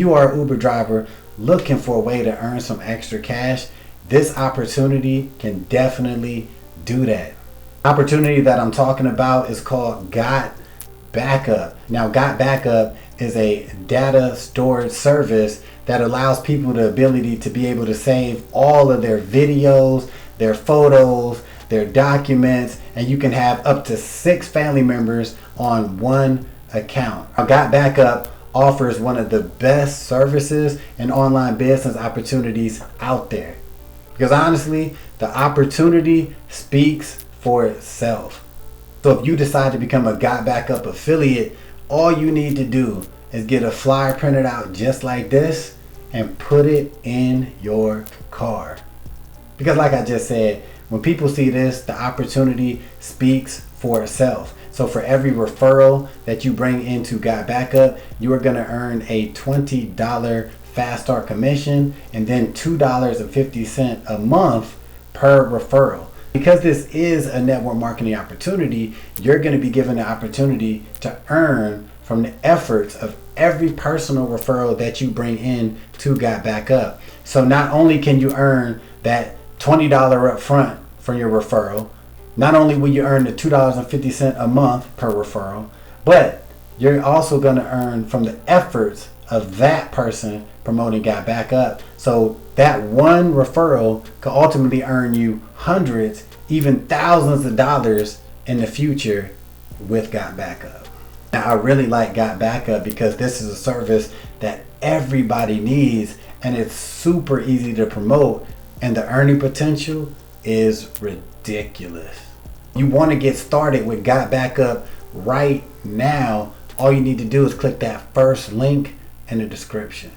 you are an Uber driver looking for a way to earn some extra cash, this opportunity can definitely do that. Opportunity that I'm talking about is called GotBackup. Now, GotBackup is a data storage service that allows people the ability to be able to save all of their videos, their photos, their documents, and you can have up to 6 family members on one account. Now, GotBackup offers one of the best services and online business opportunities out there. Because honestly, the opportunity speaks for itself. So if you decide to become a GotBackup affiliate, all you need to do is get a flyer printed out just like this and put it in your car. Because like I just said, when people see this, the opportunity speaks for itself. So for every referral that you bring into GotBackup, you are going to earn a $20 fast start commission and then $2.50 a month per referral. Because this is a network marketing opportunity, you're going to be given the opportunity to earn from the efforts of every personal referral that you bring in to GotBackup. So not only can you earn that $20 up front for your referral, not only will you earn the $2.50 a month per referral, but you're also going to earn from the efforts of that person promoting GotBackup. So that one referral could ultimately earn you hundreds, even thousands of dollars in the future with GotBackup. Now, I really like GotBackup because this is a service that everybody needs and it's super easy to promote, and the earning potential is ridiculous. You want to get started with GotBackup right now. All you need to do is click that first link in the description.